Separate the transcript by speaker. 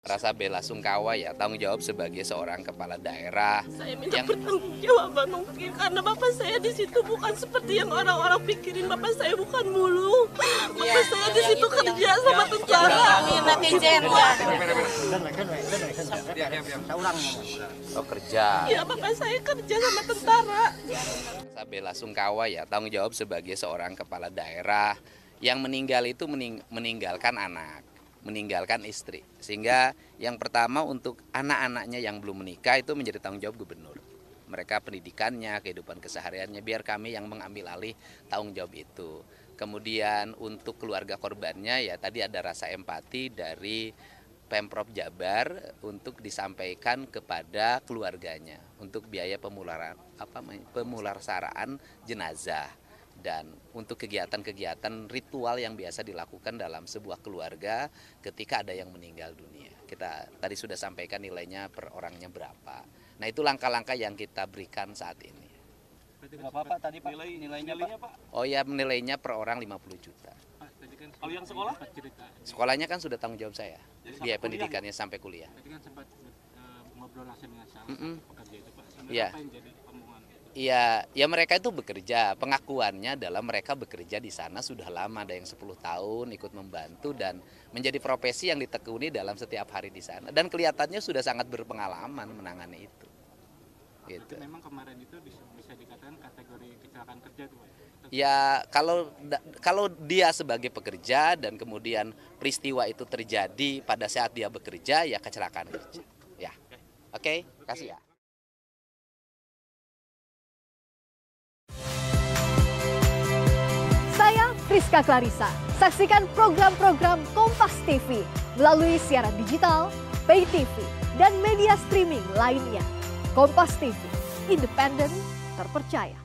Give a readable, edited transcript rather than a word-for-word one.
Speaker 1: Rasa bela sungkawa ya, tanggung jawab sebagai seorang kepala daerah.
Speaker 2: Saya minta pertanggungjawaban mungkin karena bapak saya di situ bukan seperti yang orang-orang pikirin. Bapak saya bukan mulu. Bapak saya di situ kerja sama tentara.
Speaker 3: Netizen
Speaker 1: Oh kerja.
Speaker 2: Ya bapak saya kerja sama tentara.
Speaker 1: Rasa bela sungkawa ya, tanggung jawab sebagai seorang kepala daerah yang meninggal itu meninggalkan anak, meninggalkan istri. Sehingga yang pertama untuk anak-anaknya yang belum menikah itu menjadi tanggung jawab gubernur. Mereka pendidikannya, kehidupan kesehariannya, biar kami yang mengambil alih tanggung jawab itu. Kemudian untuk keluarga korbannya ya tadi ada rasa empati dari Pemprov Jabar untuk disampaikan kepada keluarganya untuk biaya pemulasaraan jenazah. Dan untuk kegiatan-kegiatan ritual yang biasa dilakukan dalam sebuah keluarga ketika ada yang meninggal dunia. Kita tadi sudah sampaikan nilainya per orangnya berapa. Nah itu langkah-langkah yang kita berikan saat ini.
Speaker 4: Berapa Pak tadi Pak nilainya Pak?
Speaker 1: Oh ya nilainya per orang 50 juta.
Speaker 4: Kalau yang sekolah?
Speaker 1: Sekolahnya kan sudah tanggung jawab saya. Biaya pendidikannya sampai kuliah.
Speaker 5: Tadi kan sempat ngobrol langsung dengan salah pekerja itu Pak.
Speaker 1: Iya.
Speaker 5: Apa yang jadi omongan?
Speaker 1: Ya mereka itu bekerja, pengakuannya adalah mereka bekerja di sana sudah lama, ada yang 10 tahun ikut membantu dan menjadi profesi yang ditekuni dalam setiap hari di sana. Dan kelihatannya sudah sangat berpengalaman menangani itu. Gitu.
Speaker 5: Berarti memang kemarin itu bisa dikatakan kategori kecelakaan kerja tuh Pak?
Speaker 1: Ya kalau dia sebagai pekerja dan kemudian peristiwa itu terjadi pada saat dia bekerja ya kecelakaan kerja. Ya, oke, kasih ya.
Speaker 6: Saya Friska Clarissa. Saksikan program-program Kompas TV melalui siaran digital, pay TV, dan media streaming lainnya. Kompas TV, independen, terpercaya.